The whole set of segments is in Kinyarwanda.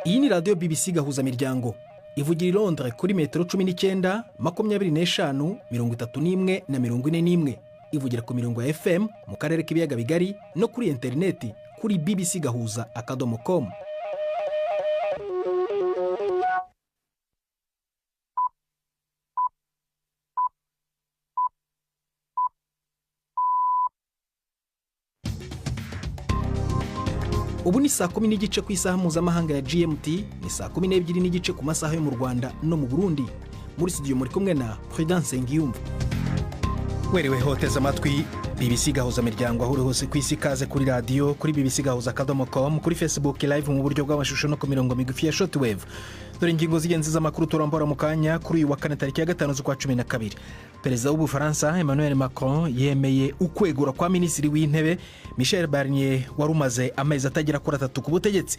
Iyi ni radiyo BBC gahuza miryango ivugira i Londres kuri metero 19, 25, 31 na 41. Ivugira ku mirongo ya FM mu karere k'ibiyaga bigari no kuri interineti kuri bbcgahuza.com. Ubu ni saa 10 n'igice ku isaha mpuzamahanga ya GMT, ni saa 12 n'igice ku masaha yo mu Rwanda no mu Burundi. Muri studio muri kumwe na Prudence Ngiyumva. Werewe hoteza amatwi BBC gahuza miryango aho uri hose ku isi, kaze kuri radio kuri bbcgahuza.com, kuri Facebook live mu buryo bw'amashusho no ku mirongo migufi ya shortwave. Dore ingingo z'ingenzi z'amakuru turambora mu kanya kuri uyu wa kane tariki ya 5 z'ukwa 12. Perezida w'Ubufaransa Emmanuel Macron yemeye ukwegura kwa minisitiri w'intebe Michel Barnier warumaze amezi atagera kuri 3 ku butegetsi.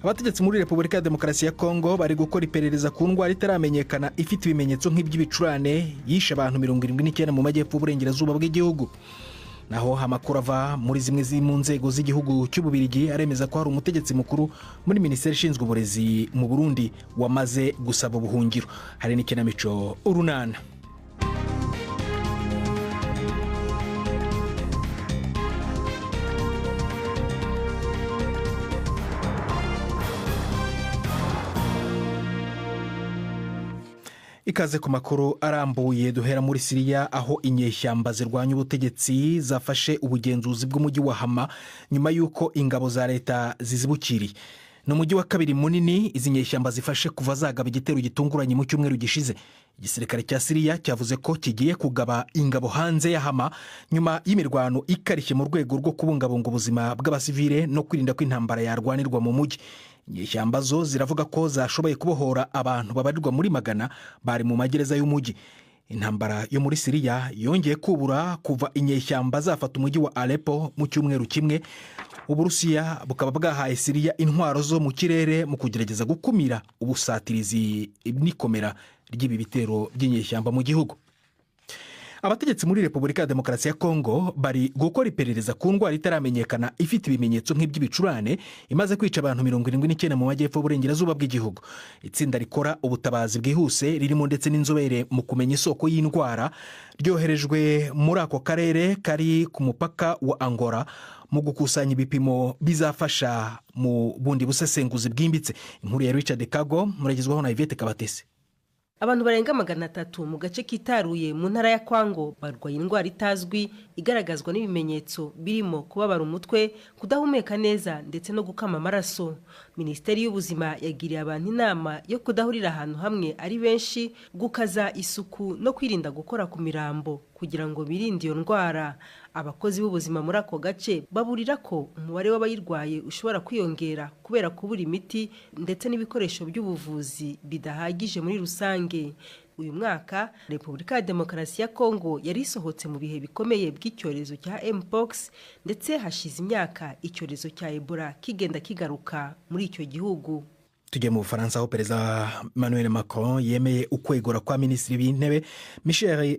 Abategetsi muri Repubulika ya Demokarasi ya Kongo bari gukora iperereza ku ndwara itaramenyekana ifite ibimenyetso nk'iby'ibicurane yishe abantu 79 mu majyepfo y'uburengerazuba bw'igihugu. Naho amakuru ava muri zimwe mu nzego z'igihugu cy'Ububirigi aremeza ko hari umutegetsi mukuru muri Minisiteri ishinzwe uburezi mu Burundi wamaze gusaba ubuhungiro. Hari n'ikinamico urunana. Ikaze ku makuru arambuye, duhera muri Syria aho inyeshyamba zirwanya ubutegetsi zafashe ubugenzuzi bw'umujyi wa Hama nyuma yuko ingabo za leta zizibukiriye. No mujyi wa kabiri munini izi nyeshyamba zifashe kuva zagaba igitero gitunguranye mu cyumweru gishize. Igisirikare cya Syria cyavuze ko kigiye kugaba ingabo hanze ya Hama nyuma y'imirwano ikarishye mu rwego rwo kubungabunga ubuzima bw'abasivile no kwirinda ko intambara yarwanirwa mu mujyi. Inyeshyamba zo ziravuga ko zashoboye kubohora abantu babarirwa muri magana bari mu magereza y'umujyi. Intambara yo muri Syria yongeye kubura kuva inyeshyamba zafata umujyi wa Aleppo mu cyumweru kimwe. Uburusiya bukaba bwahaye Syria intwaro zo mu kirere mu kugerageza gukumira ubusatirizi n'ikomera ry'ibi bitero by'inyeshyamba mu gihugu. Abategetsi muri Repubulika ya Demokarasi ya Kongo bari gukora iperereza ku ndwara itaramenyekana ifite ibimenyetso nk'iby'ibicurane imaze kwica abantu 79 mu majyepfo y'uburengerazuba bw'igihugu. Itsinda rikora ubutabazi bwihuse ririmo ndetse n'inzobere mu kumenya isoko y'indwara ryoherejwe muri ako karere kari ku mupaka wa Angola mu gukusanya ibipimo bizafasha mu bundi busesenguzi bwimbitse. Inkuru ya Richard Kago muragezwaho na Yvette Kabatese. Abantu barenga 300 mu gace kitaruye mu ntara ya Kwango barwaye indwara itazwi igaragazwa n'ibimenyetso birimo kubabara umutwe, kudahumeka neza ndetse no gukama amaraso. Minisiteri y'Ubuzima yagiriye abantu inama yo kudahurira ahantu hamwe ari benshi, gukaza isuku no kwirinda gukora ku mirambo kugira ngo birinde iyo ndwara. Abakozi b'ubuzima muri ako gace baburira ko umubare w'abayirwaye ushobora kwiyongera kubera kubura imiti ndetse n'ibikoresho by'ubuvuzi bidahagije muri rusange. Uyu mwaka Repubulika ya Demokarasi ya Kongo yari isohotse mu bihe bikomeye by'icyorezo cya Mpox, ndetse hashize imyaka icyorezo cya Ebola kigenda kigaruka muri icyo gihugu. Tujye mu Bufaransa aho Perezida Emmanuel Macron yemeye ukwegura kwa minisitiri w'intebe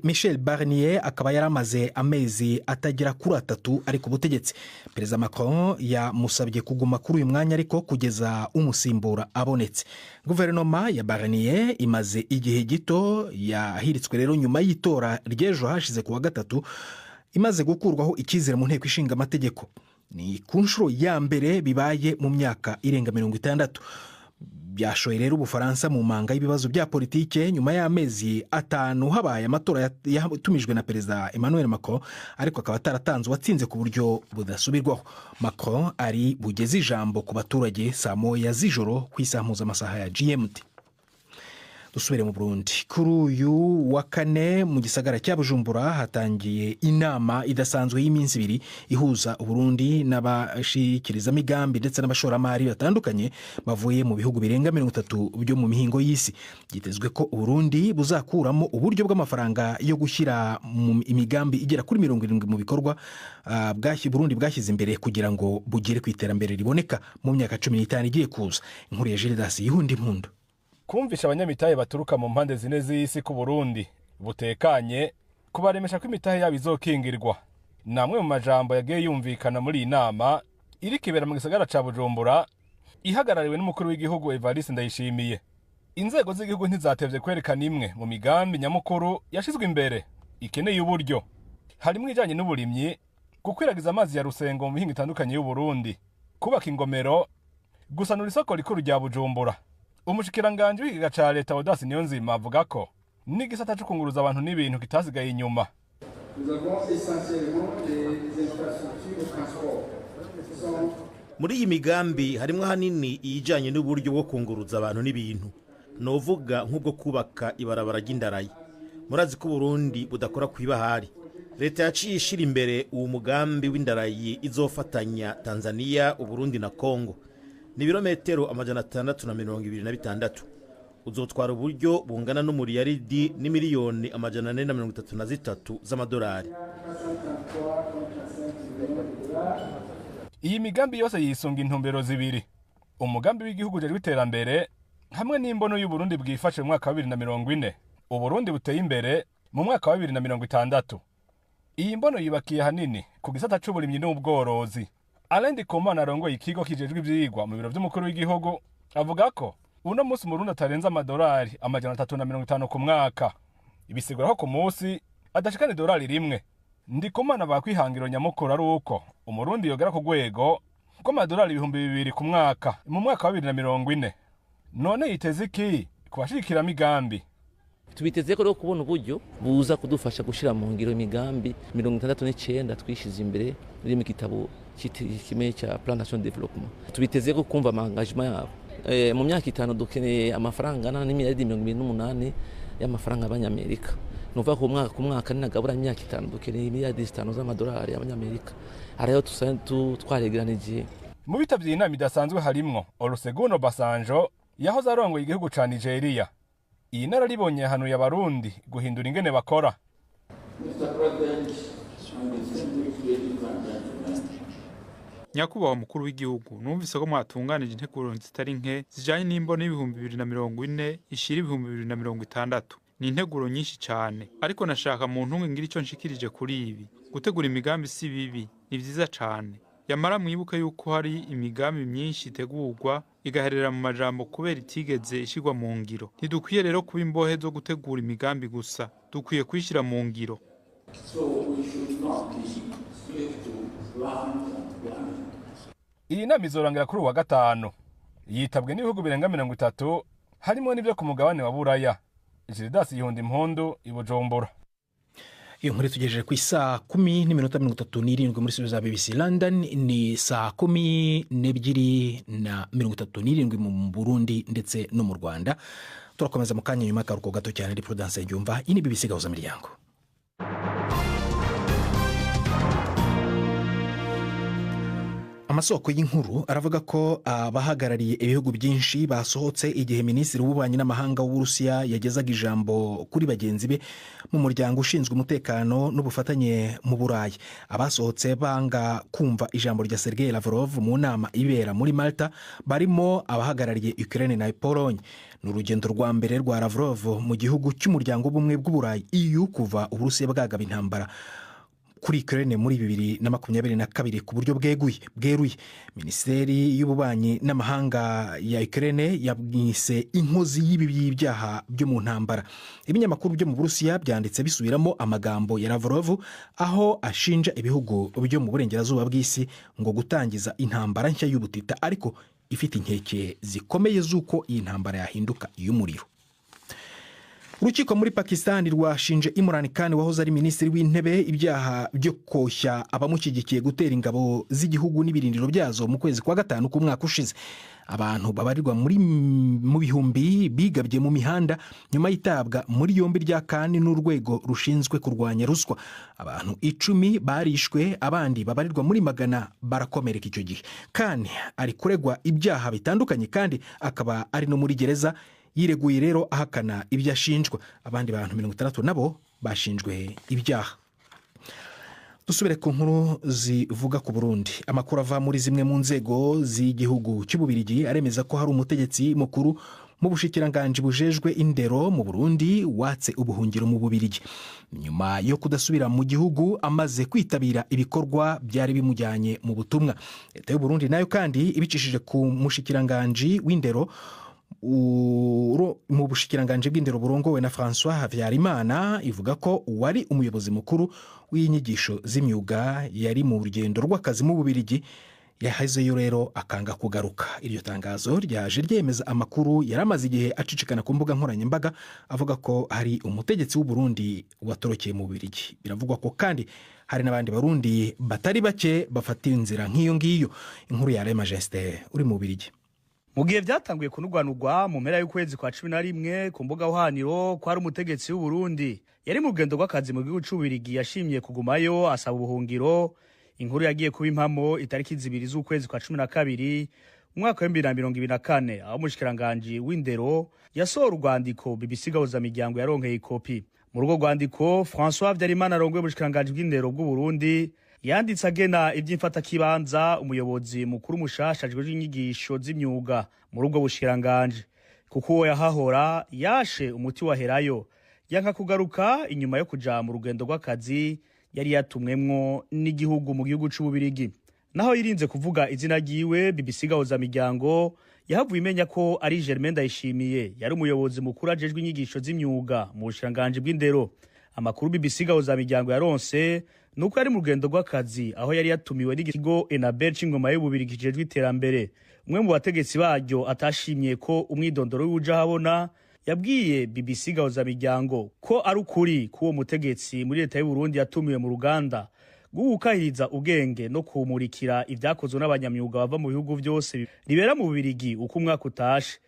Michel Barnier akaba yaramaze amezi atagera kuri 3 ari ku butegetsi. Perezida Macron yamusabye kuguma kuri uyu mwanya ariko kugeza umusimbura abonetse. Guverinoma ya Barnier imaze igihe gito yahiritswe rero nyuma y'itora ry'ejo hashize ku wa 3 imaze gukurwaho icyizere mu nteko ishinga amategeko. Ni ku nshuro ya mbere bibaye mu myaka irenga 60. Byashoye rero Ubufaransa mu manga y'ibibazo bya politike nyuma y'amezi 5 habaye amatora yatumijwe na Perezida Emmanuel Macron ariko akaba ataratanze watsinze ku buryo budasubirwaho. Macron ari bugeze ijambo ku baturage saa 1 z'ijoro ku isaha mpuzamasaha ya GMT. Dusubire mu Burundi. Kuri uyu wa kane mu gisagara cya Bujumbura hatangiye inama idasanzwe y'iminsi 2 ihuza Burundi n'abashikiriza migambi ndetse n'abashoramari batandukanye bavuye mu bihugu birenga 30 byo mu mihingo y'isi. Gitezwe ko Burundi buzakuramo uburyo bw'amafaranga yo gushyira mu imigambi igera kuri 70 mu bikorwa Burundi bwashyize imbere kugira ngo bugere ku iterambere riboneka mu myaka 15 igiye kuza. Inkuru ya Gildas Yundi Mpundu. Kumvisha abanyamitahe baturuka mu mpande zine z'isi ku Burundi butekanye kubaremesha ko imitahe yabo izokingirwa. Namwe mu majambo yagiye yumvikana muri inama iri kibera mu gisagara ca Bujumbura ihagarariwe n'umukuru w'igihugu Evariste Ndayishimiye. Inzego z'igihugu ntizatevye kwerekana imwe mu migambi nyamukuru yashizwe imbere ikeneye uburyo, harimo ijanye n'uburimyi, gukwiragiza amazi ya Rusengo mu mihingo itandukanye y'u Burundi, kubaka ingomero, gusanura isoko rikuru rya Bujumbura. Umushikiranganje w'ikiga ca leta Audace Niyonzima avuga ko n'igisata cyo kunguruza abantu n'ibintu kitasigaye inyuma. Muri iyi migambi harimo hanini ijanye n'uburyo bwo kunguruza abantu n'ibintu, novuga nk'ubwo kubaka ibarabara ry'indarayi. Murazi ko Burundi budakora kwibahari. Leta yaciye ishira imbere uwo mugambi w'indarayi izofatanya Tanzania, Uburundi na Kongo. Ni birometero 626. Uzotwara uburyo bungana n'umuriyaridi n'imiliyoni 433 z'amadolari. Iyi migambi yose yisunga intumbero zibiri: umugambi w'igihugu ujejwe iterambere hamwe n'imbono y'u Burundi bwifashe mu mwaka wa 2040, Uburundi buteye imbere mu mwaka wa 2060. Iyi mbono yibakiye hanini ku gisata c'uburimyi n'ubworozi. Alain Ndikumana arongoye ikigo kijejwe ivyigwa mu biro vy'umukuru w'igihugu avuga ko uno musi mu Burundi atarenza amadolari 350 ku mwaka. Ibisigura ko ku musi adashikana idolari rimwe. Ndikumana bakwihangiro nyamukuru ari uko Umurundi yogera ku rwego rw'amadolari 2,000 ku mwaka mu mwaka wa 2040. None yiteze iki kubashikira migambi? Tubiteze ko kubona uburyo buza kudufasha gushira mu ngiro imigambi 69 twishize imbere iri mu kitabo kimwe cya Plan National Development. Tubiteze ko kumva amangagement yabo. Mu myaka 5 dukeneye amafaranga n'imiliyaridi 28 y'amafaranga y'abanyamerika. Nuva ku mwaka ninagabura imyaka 5 dukeneye imiliyaridi 5 z'amadolari y'abanyamerika. Ariyo twaregeranije. Mu bitavye inama idasanzwe harimwo Olusegun Obasanjo yahoze arongoye igihugu ca Nigeria. Iyi nararibonye hanuye abarundi guhindura ingene bakora. Nyakubahwa mukuru w'igihugu, numvise ko mwatunganije integuro zitari nke zijanye n'imbono y'ibihumbi 2040 ishira ibihumbi 2060. Ni integuro nyinshi cyane, ariko nashaka mu ntunge ngira ico nshikirije kuri ibi. Gutegura imigambi si bibi, ni vyiza cyane. Yamara mwibuke yuko hari imigambi myinshi itegurwa igaherera mu majambo kubera itigeze ishigwa mu ngiro. Ntidukwiye rero kuba imbohe zo gutegura imigambi gusa, dukwiye kwishira mu ngiro. Iyi nama izorangira kuri wa gatanu. Yitabwe n'ibihugu birenga 30 harimo n'ibyo ku mugabane wa Buraya. Gildas Yihunda Impundu i Bujumbura. Iyo nkuru tugejeje ku isaa 10:37 muri studio za BBC London, ni saa 12:37 mu Burundi ndetse no mu Rwanda. Turakomeza mu kanya nyuma y'akaruhuko gato cyane. Ari Prudence Yumva, ini BBC gahuza miryango. Amasoko y'inkuru aravuga ko abahagarariye ibihugu byinshi basohotse igihe Minisitiri w'Ububanyi n'Amahanga w'Uburusiya yagezaga ijambo kuri bagenzi be mu muryango ushinzwe umutekano n'ubufatanye mu Burayi. Abasohotse banga kumva ijambo rya Sergei Lavrov mu nama ibera muri Malta barimo abahagarariye Ukraine na Pologne. N'urugendo rwa mbere rwa Lavrov mu gihugu cy'umuryango w'ubumwe bw'Uburayi EU kuva Uburusiya bwagaba intambara kuri Ukraine muri 2022 ku buryo bweruye. Minisiteri y'Ububanyi n'Amahanga ya Ukraine yabwise inkozi y'ibibi byaha byo mu ntambara. Ibinyamakuru byo mu Burusiya byanditse bisubiramo amagambo ya Lavrov aho ashinja ibihugu byo mu burengerazuba bw'isi ngo gutangiza intambara nshya y'ubutita, ariko ifite inkeke zikomeye z'uko iyi ntambara yahinduka iy'umuriro. Urukiko muri Pakistan rwashinje Imran Khan wahoze ari minisitiri w'intebe ibyaha byo koshya abamushyigikiye gutera ingabo z'igihugu n'ibirindiro byazo mu kwezi kwa gatanu k'umwaka ushize. Abantu babarirwa mu bihumbi bigabye mu mihanda nyuma y'itabwa muri yombi rya Khan n'urwego rushinzwe kurwanya ruswa. Abantu 10 barishwe, abandi babarirwa muri magana barakomereka icyo gihe. Khan ari kuregwa ibyaha bitandukanye kandi akaba ari no muri gereza. Yireguye rero ahakana ibyo ashinjwa. Abandi bantu 60 nabo bashinjwe ibyaha. Dusubire ku nkuru zivuga ku Burundi. Amakuru ava muri zimwe mu nzego z'igihugu cy'Ububirigi aremeza ko hari umutegetsi mukuru mu bushikiranganji bujejwe indero mu Burundi watse ubuhungiro mu Bubiligi nyuma yo kudasubira mu gihugu amaze kwitabira ibikorwa byari bimujyanye mu butumwa. Leta y'u Burundi nayo kandi ibicishije ku mushikiranganji w'indero mu bushikiranganji bw'indero burongowe na François Havyarimana ivuga ko wari umuyobozi mukuru w'inyigisho z'imyuga yari mu rugendo rw'akazi mu Bubiligi yahazeyo rero akanga kugaruka. Iryo tangazo ryaje ryemeza amakuru yaramaze igihe acicikana ku mbuga nkoranyambaga avuga ko hari umutegetsi w'u Burundi watorokeye mu Bubiligi. Biravugwa ko kandi hari n'abandi barundi batari bake bafatiye inzira nk'iyo ngiyo. Inkuru ya Majesté uri mu Bubiligi. Mu gihe byatanguye kunugwanugwa mu mpera y'ukwezi kwa 11 ku mbuga hwaniro ko ari umutegetsi w'u Burundi yari mu rugendo rw'akazi mu gihugu c'Ububiligi yashimye kugumayo asaba ubuhungiro. Inkuru yagiye kuba impamo itariki 2 z'ukwezi kwa 12 umwaka wa 2024 aho umushikiranganje w'indero yasohora urwandiko BBC Gahuza Miryango yaronkeye ikopi. Mu rugo rwandiko François Havyarimana arongoye umushikiranganje bw'indero bw'u Burundi yanditse agena iby'imfata kibanza umuyobozi mukuru mushasha ajejwe inyigisho z'imyuga muri ubwo bushikiranganje, kuko uwo yahahora yashe umuti waherayo yanka kugaruka inyuma yo kuja mu rugendo rw'akazi yari yatumwemwo n'igihugu mu gihugu c'Ububiligi. Naho yirinze kuvuga izina ryiwe, BBC Gahuza Miryango yahavuye imenya ko ari Germain Ndayishimiye yari umuyobozi mukuru ajejwe inyigisho z'imyuga mu bushikiranganje bw'indero. Amakuru BBC Gahuza Miryango yaronse nuko ari mu rugendo rw'akazi aho yari yatumiwe n'ikigo Enabel c'ingoma y'Ububiligi kijejwe iterambere. Umwe mu bategetsi baryo atashimye ko umwidondoro w'uja habona yabwiye BBC Gahuza Miryango ko ari ukuri kuwo mutegetsi muri leta y'u Burundi yatumiwe mu ruganda gukahiriza ubwenge no kumurikira ivyakozwe n'abanyamyuga bava mu bihugu byose ribera mu Bubiligi uko umwaka utashe,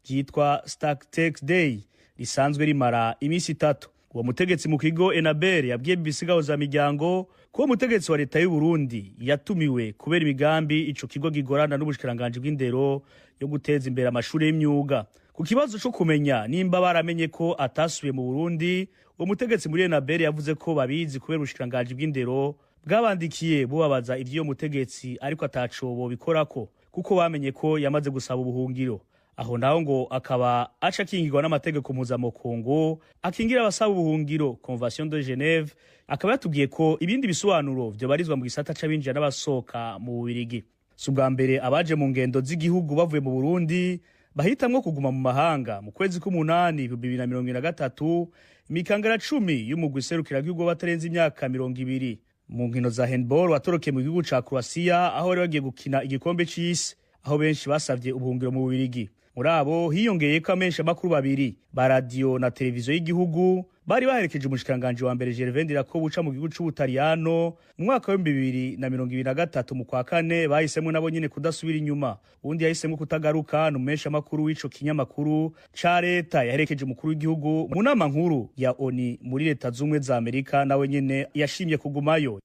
ryitwa Startex Day risanzwe rimara imisi 3. Uwo mutegetsi mu kigo Enabel yabwiye BBC Gahuza Miryango ko umutegetsi wa leta y'u Burundi yatumiwe kubera imigambi ico kigo gigorana n'ubushikiranganje bw'indero yo guteza imbere amashuri y'imyuga. Ku kibazo cyo kumenya nimba baramenye ko atasubiye mu Burundi, uwo mutegetsi muri Enabel yavuze ko babizi kubera ubushikiranganje bw'indero bwabandikiye bubabaza ivyo mutegetsi ariko atacobo bikorako kuko bamenye ko yamaze gusaba ubuhungiro. Aho naho ngo akaba aca kingirwa n'amategeko mpuzamakungu akingira abasaba ubuhungiro Convention de Genève. Akaba yatubwiye ko ibindi bisobanuro byo barizwa mu gisata c'abinjira n'abasoka mu Bubiligi. Subwa mbere abaje mu ngendo z'igihugu bavuye mu Burundi bahitamwo kuguma mu mahanga mu kwezi k'umunani 2023 imikangara 10 y'umugwi serukira gihugu batarenze imyaka 20. Mu nkino za handball watorokeye mu gihugu ca Croatia aho bari bagiye gukina igikombe c'isi aho benshi basavye ubuhungiro mu Bubiligi. Muri abo hiyongeye ko amenshi amakuru babiri ba radio na televiziyo y'igihugu bari baherekeje umushikiranganje wa mbere Gervais Ndirakobuca mu gihugu c'Ubutaliyano mu mwaka wa 2023 mu kwa 4 bahisemo nabo nyine kudasubira inyuma. Undi yahisemo kutagaruka n'umesha amakuru w'ico kinyamakuru ca leta yaherekeje umukuru w'igihugu mu nama nkuru ya ONU muri leta z'umwe za Amerika nawe nyine yashimye kugumayo.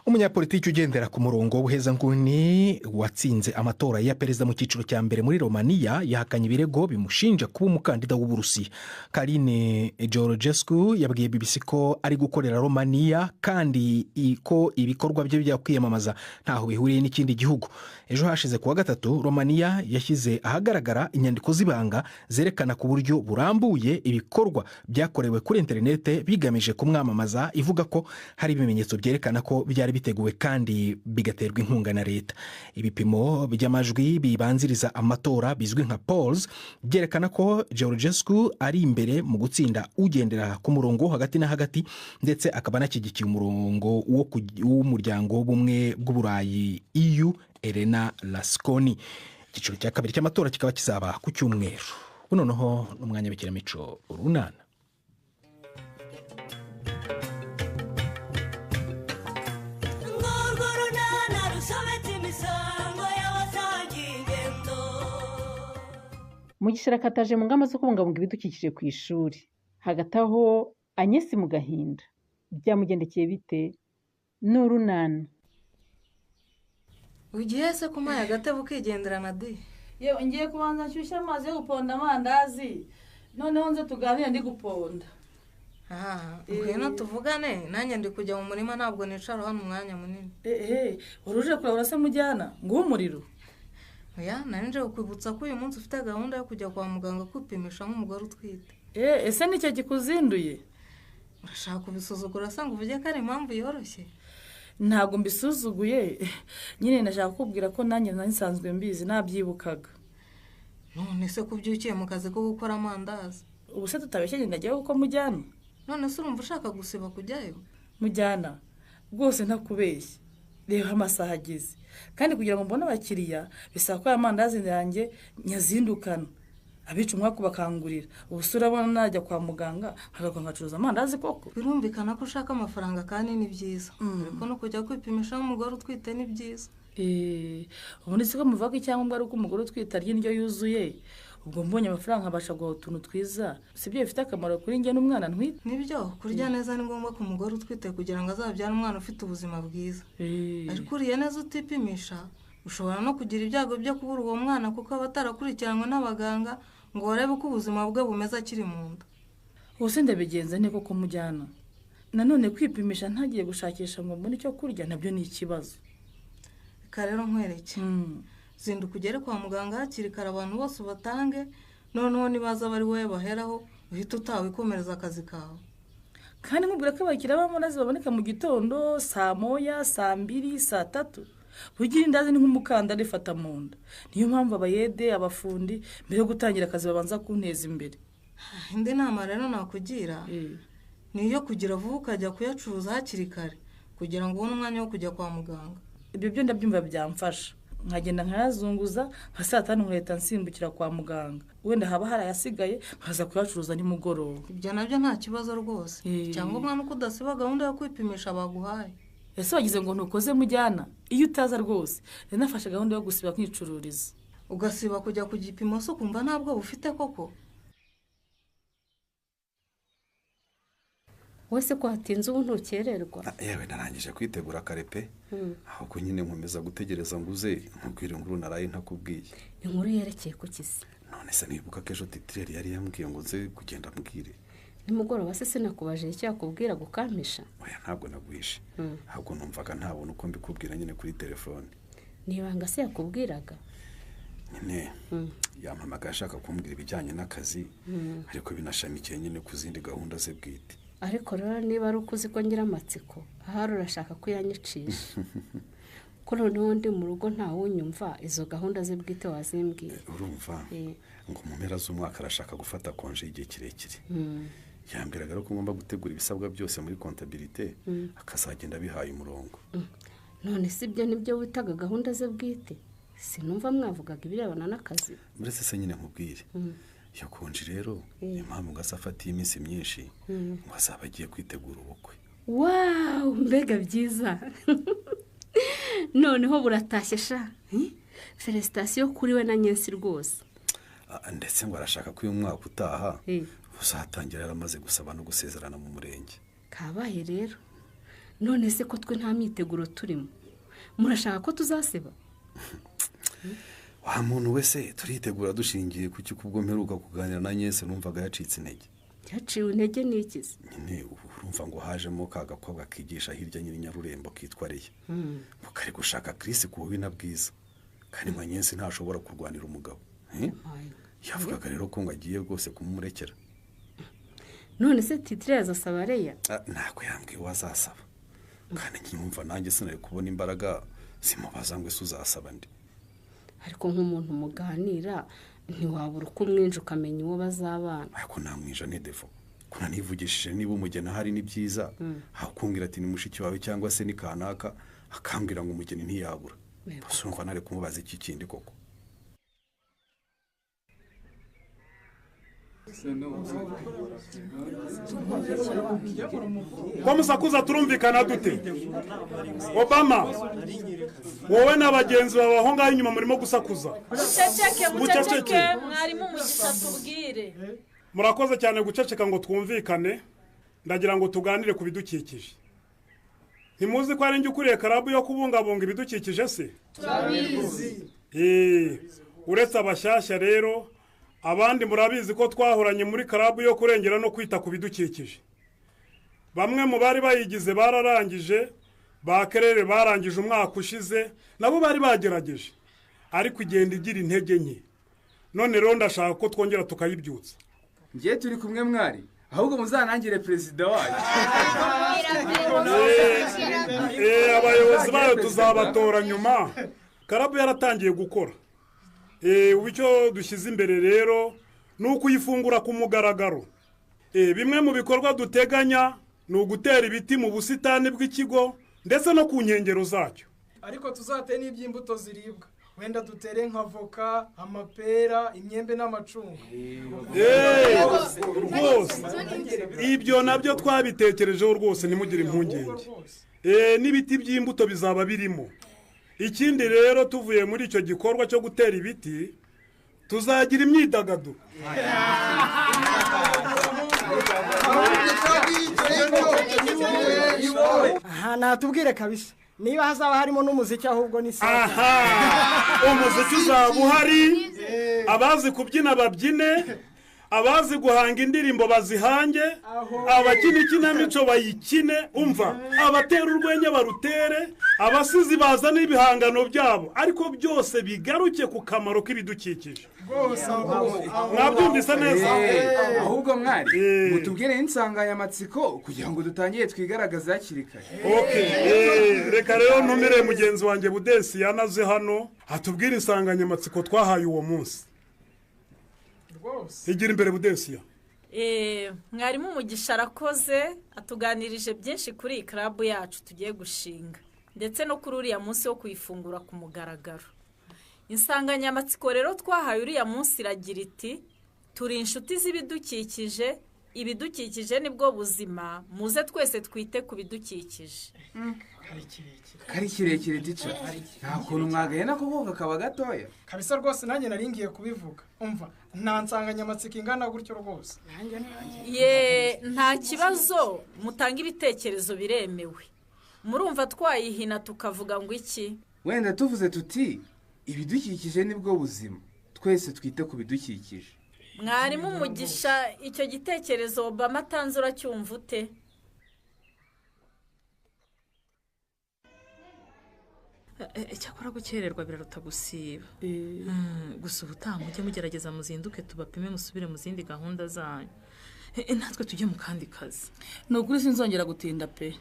Umunyapolitiki ugendera ku murongo w'ubuhezanguni watsinze amatora ya perezida mu cyiciro cya mbere muri Romania yahakanye ibirego bimushinja kuba umukandida w'Uburusiya. Karine Georgescu yabwiye BBC ko ari gukorera Romania kandi ko ibikorwa bye byo kwiyamamaza ntaho bihuriye n'ikindi gihugu. Ejo hashize kuwa gatatu Romania yashyize ahagaragara inyandiko z'ibanga zerekana ku buryo burambuye ibikorwa byakorewe kuri interinete bigamije kumwamamaza, ivuga ko hari ibimenyetso byerekana ko byari biteguwe kandi bigaterwa inkunga na leta. Ibipimo by'amajwi bibanziriza amatora bizwi nka polls byerekana ko Georgescu ari imbere mu gutsinda ugendera ku murongo hagati na hagati, ndetse akaba anakigikiye umurongo w'umuryango w'ubumwe bw'Uburayi EU Elena Lasconi. Igiciro cya kabiri cy'amatora kikaba kizaba ku cyumweru. Noneho n'umwanya w'ikinamico runana. Mugisha akataje mu ngamba zo kubungabunga ibidukikije ku ishuri. Hagati aho Anyesi mu gahinda byamugendekeye bite? N'urunana ugiye se kumaye agatebo ukigenderana de? Yewe ngiye kubanza nshyushya amazi yo guponda amandazi, noneho nze tuganire ndi guponda. Ngwino tuvugane, nanjye ndi kujya mu murima ntabwo nicara hano umwanya munini. Uruje kurabura se mujyana ngo umuriro? oya nari nje kukwibutsa ko uyu munsi ufite gahunda yo kujya kwa muganga kwipimisha nk'umugore utwite. ese nicyo kikuzinduye? urashaka kubisuzugura se ngo uvuge ko ari impamvu yoroshye? ntabwo mbisuzuguye, nyine nashaka kukubwira ko nanjye nsanzwe mbizi nabyibukaga. none se kubyukiye mu kazi ko gukora amandazi? ubu se tutabeshye ndagiye kuko mujyana. none se urumva ushaka gusiba kujyayo? mujyana rwose ntakubeshye, reba amasaha ageze kandi kugira ngo mbone abakiriya bisaba ko aya mandazi yanjye nyazindukana, abica umwaka bakangurira. ubu se urabona najya kwa muganga nkagaruka ngacuruza amandazi koko? birumvikana ko ushaka amafaranga kandi ni byiza, ariko no kujya kwipimisha nk'umugore utwite ni byiza. ubundi siko muvuga ko icyangombwa ari uko umugore utwite arya indyo yuzuye. ubwo mbonye amafaranga nkabasha guhaha utuntu twiza, si byo bifite akamaro kuri njye n'umwana ntwite? nibyo, kurya neza ni ngombwa ku mugore utwite kugira ngo azabyare umwana ufite ubuzima bwiza. ariko uriye neza utipimisha ushobora no kugira ibyago byo kubura uwo mwana kuko aba atarakurikiranwe n'abaganga ngo barebe uko ubuzima bwe bumeze akiri mu nda. ubu se ndabigenza nte koko mujyana? nanone kwipimisha ntagiye gushakisha ngo mbone icyo kurya nabyo ni ikibazo. reka rero nkwereke, zinduka ugere kwa muganga hakiri kare abantu bose ubatange, noneho nibaza bari wowe baheraho uhita utawikomereza akazi kawe. kandi nkubwira ko abakiriya b'amandazi baboneka mu gitondo saa moya, saa 2, saa 3. bugira indazi ni nk'umukanda rifata mu nda. niyo mpamvu abayede, abafundi mbere yo gutangira akazi babanza kunteza imbere. indi nama rero nakugira ni iyo kugira vuba ukajya kuyacuruza hakiri kare kugira ngo ubone umwanya wo kujya kwa muganga. ibyo byo ndabyumva byamfasha, nkagenda nkayazunguza nka saa 5 nkahita nsimbukira kwa muganga, wenda haba harayasigaye nkaza kuyacuruza nimugoroba. ibyo nabyo nta kibazo rwose, cyangwa umwana uko udasiba gahunda yo kwipimisha baguhaye. ese wagize ngo ntukoze mujyana? iyo utaza rwose rero nafashe gahunda yo gusiba nkicururiza. ugasiba kujya ku gipimo se ukumva ntabwo bufite koko? wese ko hatinze ubu ntukererwa? yewe narangije kwitegura kare pe, ahubwo nyine nkomeza gutegereza ngo uze nkubwire inkuru naraye ntakubwiye. inkuru yerekeye ku kisi? none se nibuka ko ejo titireri yari yambwiye ngo nze kugenda mbwire. nimugoroba se sinakubajije icyo yakubwira gukampisha? oya ntabwo nagwishe, ahubwo numvaga ntabona uko mbikubwira nyine kuri telefone. nibanga se yakubwiraga? nyine yampamagaye ashaka kumbwira ibijyanye n'akazi, ariko binashamikiye nyine ku zindi gahunda ze bwite. ariko rero niba ari uko uzi ko ngira amatsiko, ahari urashaka ko yanyicisha ko noneho ndi mu rugo ntawunyumva, izo gahunda ze bwite wazimbwiye. urumva ngo mu mpera z'umwaka arashaka gufata konje y'igihe kirekire. yambwiraga ko ngomba gutegura ibisabwa byose muri kontabilite, akazagenda bihaye umurongo. none si ibyo nibyo witaga gahunda ze bwite? sinumva mwavugaga ibirebana n'akazi. mbese se nyine nkubwire, iyo konje rero impamvu ngo asafatiye iminsi myinshi ngo azaba agiye kwitegura ubukwe. wawu, mbega byiza! noneho buratashye sha, felicitasiyo kuri we na Nyensi rwose. ndetse ngo arashaka ko uyu mwaka utaha uzatangira yaramaze gusaba no gusezerana mu murenge. kabaye rero. none se ko twe nta myiteguro turimo, murashaka ko tuzaseba? wa muntu wese turitegura dushingiye ku cyo kubwo mperuka kuganira na Nyensi numvaga yacitse intege. yaciwe intege n'ikizi? nyine urumva ngo hajemo ka gakobwa kigisha hirya nyiri Nyarurembo kitwa Reya, ngo kari gushaka Chris ku bubi na bwiza, kandi ngo Nyensi ntashobora kurwanira umugabo. yavugaga rero ko ngo agiye rwose kumurekera. none se titire azasaba Reya? ntabwo yambwiye wazasaba, kandi nyumva nanjye sinari kubona imbaraga simubaza ngo ese uzasaba ndi. ariko nk'umuntu muganira ntiwabura uko umwinji ukamenya uwo bazabana. ariko namwija ni defo, kuna nivugishije niba umugeni ahari ni byiza, hakumbwira ati ni mushiki wawe cyangwa se ni kanaka, akambwira ngo umugeni ntiyabura. bose urumva nari kumubaza iki kindi koko. ko musakuza turumvikana dute? Obama, wowe n'abagenzi bawe aho ngaho inyuma murimo gusakuza. muceceke mwarimu mugisha tubwire. murakoze cyane guceceka ngo twumvikane. ndagira ngo tuganire ku bidukikije. ntimuzi ko ari njye ukuriye karabu yo kubungabunga ibidukikije se? turabizi. uretse abashyashya rero, abandi murabizi ko twahoranye muri karabu yo kurengera no kwita ku bidukikije. bamwe mu bari bayigize bararangije, ba Kerere barangije umwaka ushize, nabo bari bagerageje, ariko igenda igira intege nke. None rero ndashaka ko twongera tukayibyutsa. Ngiye turi kumwe mwari, ahubwo muzanangire perezida wayo. Abayobozi bayo tuzabatora nyuma. Karabu yaratangiye gukora. Icyo dushyize imbere rero ni ukuyifungura ku mugaragaro. Bimwe mu bikorwa duteganya ni ugutera ibiti mu busitani bw'ikigo ndetse no ku nkengero zacyo. Ariko tuzateye n'iby'imbuto ziribwa, wenda dutere nk'avoka, amapera, imyembe n'amacunga. Rwose ibyo nabyo twabitekerejeho rwose, ntimugire impungenge. N'ibiti by'imbuto bizaba birimo. Ikindi rero tuvuye muri icyo gikorwa cyo gutera ibiti, tuzagira imyidagaduro. Aha natubwire kabisa, niba hazaba harimo n'umuziki ahubwo ni sawa. Umuziki uzaba uhari, abazi kubyina babyine, abazi guhanga indirimbo bazihange, abakina ikinamico bayikine, umva, abatera urwenya barutere, abasizi bazana ibihangano byabo, ariko byose bigaruke ku kamaro k'ibidukikije. Mwabyumvise neza? Ahubwo mwari, mutubwire insanganyamatsiko kugira ngo dutangire twigaragaze hakiri kare. Reka rero ntumire mugenzi wanjye Budesi yanaze hano, atubwire insanganyamatsiko twahaye uwo munsi. Igira imbere Budesiya. Mwarimu Mugisha arakoze, atuganirije byinshi kuri iyi club yacu tugiye gushinga, ndetse no kuri uriya munsi wo kuyifungura ku mugaragaro. Insanganyamatsiko rero twahaye uriya munsi iragira iti: turi inshuti z'ibidukikije, ibidukikije nibwo buzima, muze twese twite ku bidukikije. Kari kirekire tica, nta kuntu mwagaye nako kuvuga kaba gatoya. Kabisa rwose nanjye naringiye kubivuga. Umva, nta nsanganyamatsiko ingana gutyo rwose. Nta kibazo, mutanga ibitekerezo biremewe. Murumva twayihina tukavuga ngo iki? Wenda tuvuze tuti ibidukikije nibwo buzima, twese twite ku bidukikije. Mwarimu Mugisha, icyo gitekerezo Obama atanze uracyumva ute? Icyakora gukererwa biraruta gusiba. Gusa ubutaha mujye mugerageza muzinduke tubapime musubire mu zindi gahunda zanyu. Natwe tujye mu kandi kazi. Ni ukuri sinzongera gutinda pe.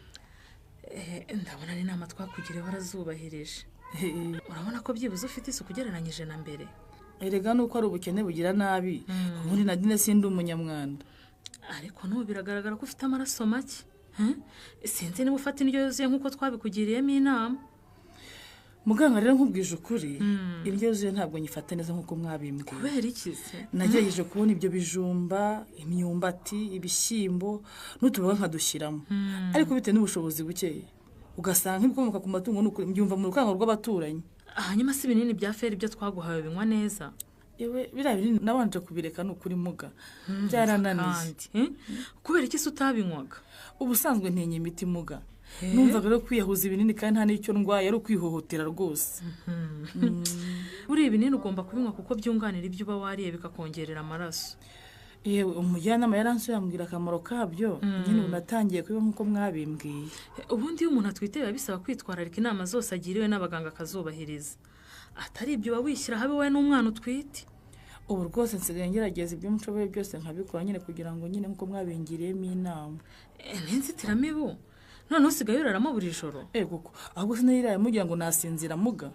Ndabona n'inama twakugiriye warazubahirije. Urabona ko byibuze ufite isuku ugereranyije na mbere. Erega nuko ari ubukene bugira nabi, ubundi Nadine sindi umunyamwanda. Ariko n'ubu biragaragara ko ufite amaraso make. Sinzi niba ufata indyo yuzuye nk'uko twabikugiriyemo inama. Muganga rero nkubwije ukuri, indyo yuzuye ntabwo nyifata neza nk'uko mwabimbwiye. Kubera iki se? Nagerageje kubona ibyo bijumba, imyumbati, ibishyimbo n'utuboga nkadushyiramo, ariko bitewe n'ubushobozi buke ugasanga ibikomoka ku matungo mbyumva mu rukango rw'abaturanyi. Hanyuma si ibinini bya feri ibyo twaguhaye binywa neza? Biriya binini nabanje kubireka ni ukuri muga, byarananiye. Kubera iki se utabinywaga? Ubusanzwe ntinya imiti muga, numvaga rero kwiyahuza ibinini kandi nta n'icyo ndwaye ari ukwihohotera rwose. Buriya ibinini ugomba kubinywa kuko byunganira ibyo uba wariye bikakongerera amaraso. Yewe umujyanama yaransuye ambwira akamaro kabyo, nyine unatangiye kubiba nk'uko mwabimbwiye. Ubundi iyo umuntu atwite biba bisaba kwitwararika inama zose agiriwe n'abaganga akazubahiriza. Atari ibyo uba wishyira habe wowe n'umwana utwite. Ubu rwose nsigaye ngerageza ibyo mushoboye byose nkabikora nyine kugira ngo nyine nk'uko mwabingiriyemo inama. N'inzitiramibu none usigaye uraramo buri joro? Kuko ahubwo sinayiraye mugira ngo nasinzira muga.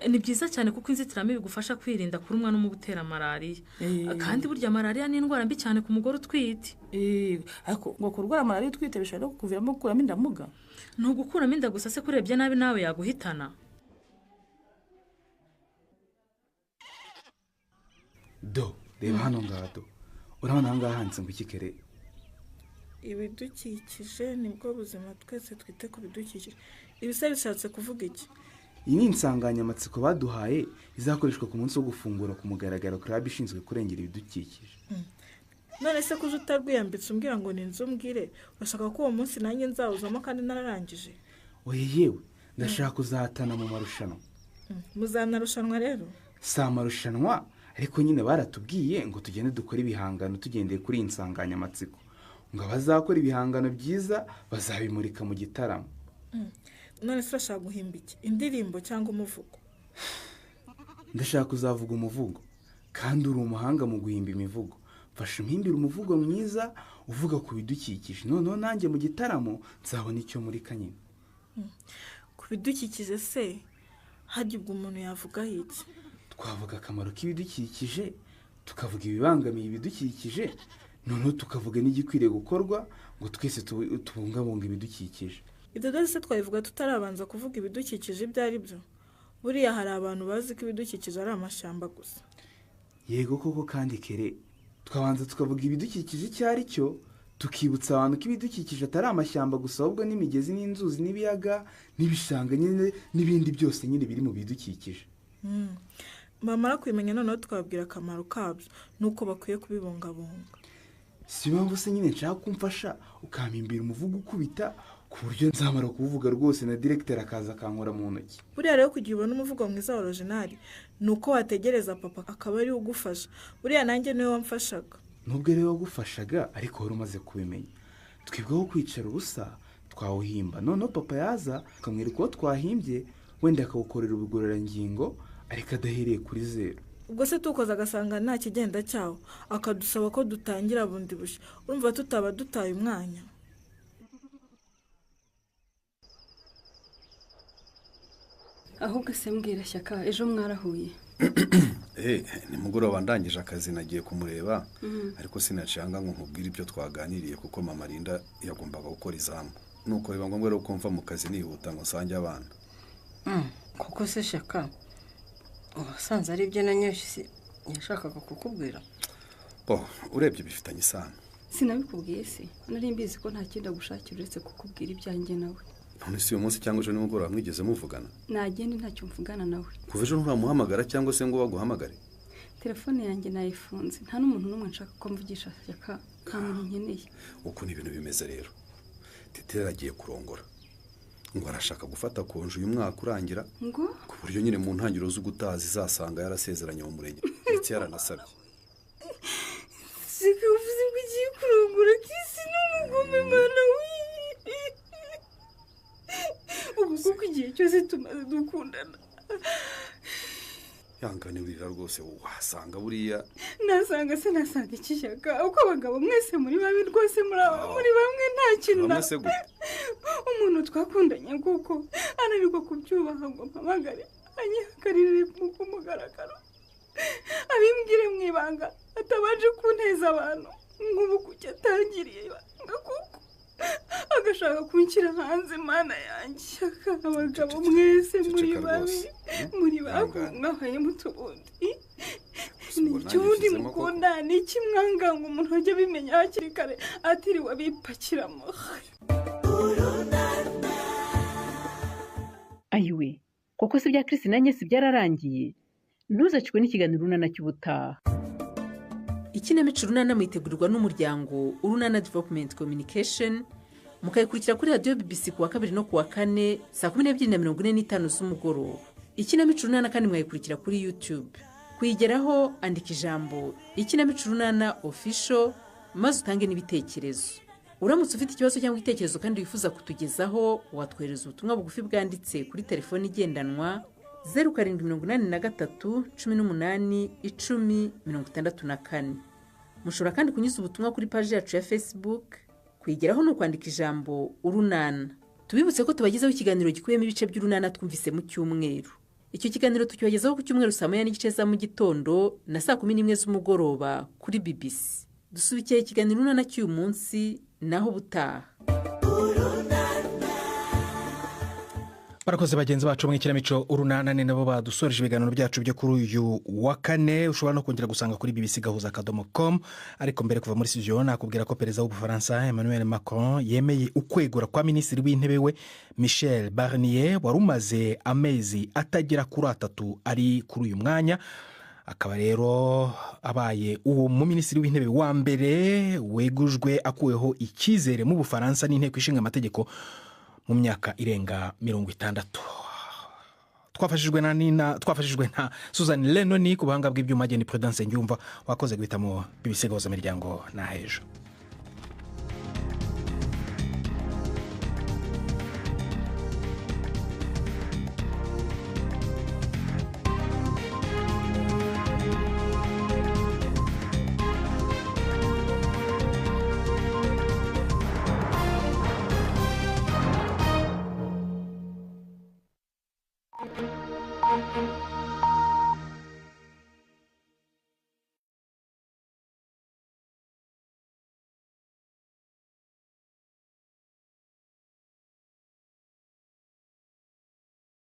Ni byiza cyane kuko inzitiramibu igufasha kwirinda kurumwa n'umubu utera malariya. Kandi burya malariya ni indwara mbi cyane ku mugore utwite. Ariko ngo kurwara malariya utwite bishobora no kukuviramo gukuramo inda muga? Ni ugukuramo inda gusa se kurebye nabi nawe yaguhitana. Do, reba hano ngado. Urabona aha ngaha handitse ngo iki kere? Ibidukikije nibwo buzima, twese twite ku bidukikije. Ibisa bishatse kuvuga iki? Iyi ni insanganyamatsiko baduhaye izakoreshwa ku munsi wo gufungura ku mugaragaro club ishinzwe kurengera ibidukikije. None se kuzo utarwiyambitse umbwira ngo ni nzo mbwire, urashaka ko uwo munsi nanjye nzawuzamo kandi nararangije? Oye yewe, ndashaka kuzahatana mu marushanwa. Muzanarushanwa rero? Si amarushanwa, ariko nyine baratubwiye ngo tugende dukore ibihangano tugendeye kuri iyi nsanganyamatsiko. Ngo abazakora ibihangano byiza bazabimurika mu gitaramo. None se urashaka guhimba iki? Indirimbo cyangwa umuvugo? ndashaka kuzavuga umuvugo kandi uri umuhanga mu guhimba imivugo. Mfasha umpimbira umuvugo mwiza uvuga ku bidukikije, noneho nanjye mu gitaramo nzabona icyo muri kanyine. Ku bidukikije se hajya ubwo umuntu yavuga iki? Twavuga akamaro k'ibidukikije, tukavuga ibibangamiye ibidukikije, noneho tukavuga n'igikwiriye gukorwa ngo twese tubungabunga ibidukikije. Ibyo byose twabivuga tutarabanza kuvuga ibidukikije ibyo ari byo. Buriya hari abantu bazi ko ibidukikije ari amashyamba gusa. Yego koko, kandi kere twabanza tukavuga ibidukikije icyo ari cyo, tukibutsa abantu ko ibidukikije atari amashyamba gusa, ahubwo n'imigezi n'inzuzi n'ibiyaga n'ibishanga nyine n'ibindi byose nyine biri mu bidukikije. Bamara kubimenya noneho twababwira akamaro kabyo n'uko bakwiye kubibungabunga. Si impamvu se nyine nshaka kumfasha ukampimbira umuvugo ukubita ku buryo nzamara kuvuga rwose na directeur akaza akankora mu ntoki. Buriya rero kugira ubone umuvugo mwiza wa original ni uko wategereza papa akaba ari ugufasha. Buriya nanjye niwe wamfashaga. Nubwo rero wagufashaga ariko wari umaze kubimenya. Twebweho kwicara ubusa twawuhimba, noneho papa yaza akamwereka uwo twahimbye, wenda akawukorera ubugororangingo ariko adahereye kuri zero. Ubwo se tukoza agasanga nta kigenda cyawo akadusaba ko dutangira bundi bushya, urumva tutaba dutaye umwanya. Ahubwo se mbwira Shyaka, ejo mwarahuye? Ni mugoroba ndangije akazi nagiye kumureba, ariko sinacanga ngo nkubwire ibyo twaganiriye kuko mama Linda yagombaga gukora izamu. Nuko biba ngombwa rero kumva mu kazi nihuta ngo nsange abana. Kuko se Shyaka wasanze ari ibyo nanyoshye yashakaga kukubwira? Urebye bifitanye isano. Sinabikubwiye se, nari mbizi ko nta kindi gushakira uretse kukubwira ibyanjye nawe. None si uyu munsi cyangwa ejo nimugoroba mwigeze muvugana? Nagende ntacyo mvugana nawe. Kuva ejo nturamuhamagara cyangwa se ngo baguhamagare? Telefone yanjye nayifunze, nta n'umuntu n'umwe nshaka ko mvugisha Shyaka, nta muntu nkeneye. Uko ni ibintu bimeze rero. Tetera agiye kurongora, ngo arashaka gufata konje uyu mwaka urangira, ngo ku buryo nyine mu ntangiriro z'ugutazi zasanga yarasezeranye mu murenge ndetse yaranasabye. Sikuvuze ngo ugiye kurongora kisi n'umugome mana we. Ubu kuko igihe cyose tumaze dukundana. Yangane urira rwose, wasanga buriya. Nasanga se nasanga iki Shyaka, uko abagabo mwese muri babi rwose muri bamwe nta kintu na umuntu twakundanye kuko anariko kubyubaha ngo mpamagare anyihakarire ku mugaragaro, abimbwire mwibanga atabanje kunteza abantu ngubu kuki atangiriye ibanga kuko agashaka kunshyira hanze mana yanjye. Abagabo mwese muri babi muri bakungahaye mutubundi nicyo ubundi mukunda, n'iki mwanga ngo umuntu ajye abimenya hakiri kare atiriwe abipakiramo. Ayiwe, koko se bya Chris nanjye si byararangiye? Ntuzacikwe n'ikiganiro Urunana cy'ubutaha. Ikinamico Urunana mwitegurirwa n'umuryango Urunana Development Communication, mukayikurikira kuri radio BBC kuwa 2 no kuwa 4 saa 12:45 z'umugoroba. Ikinamico Urunana kandi mwayikurikira kuri YouTube. Kuyigeraho andika ijambo Ikinamico Urunana Official maze utange n'ibitekerezo. Uramutse ufite ikibazo cyangwa igitekerezo kandi wifuza kutugezaho, watwohereza ubutumwa bugufi bwanditse kuri telefone igendanwa 0783 18 10 Mushobora kandi kunyuza ubutumwa kuri page yacu ya Facebook. Kuyigeraho no kwandika ijambo Urunana. Tubibutse ko tubagezaho ikiganiro gikubiyemo ibice by'Urunana twumvise mu cyumweru. Icyo kiganiro tukibagezaho ku cyumweru saa 9:30 za mu gitondo na saa 11 z'umugoroba kuri BBC. Dusubikiye ikiganiro Urunana cy'uyu munsi naho butaha. Barakoze bagenzi bacu mu ikinamico Urunana, ni nabo badusoreje ibiganiro byacu byo kuri uyu wa kane. Ushobora no kongera gusanga kuri bbc.gahuza.com. Ariko mbere kuva muri studio nakubwira ko perezida w'Ubufaransa Emmanuel Macron yemeye ukwegura kwa minisitiri w'intebe we Michel Barnier wari umaze amezi atagera kuri 3 ari kuri uyu mwanya. Akaba rero abaye uwo mu minisitiri w'intebe wa mbere wegujwe akuweho icyizere mu Bufaransa n'inteko ishinga amategeko mu myaka irenga 60. Twafashijwe na Susan Lenoni ku buhanga bw'ibyuma, Prudence Ngyumva wakoze guhitamo BBC Gahuza Miryango na Hejo.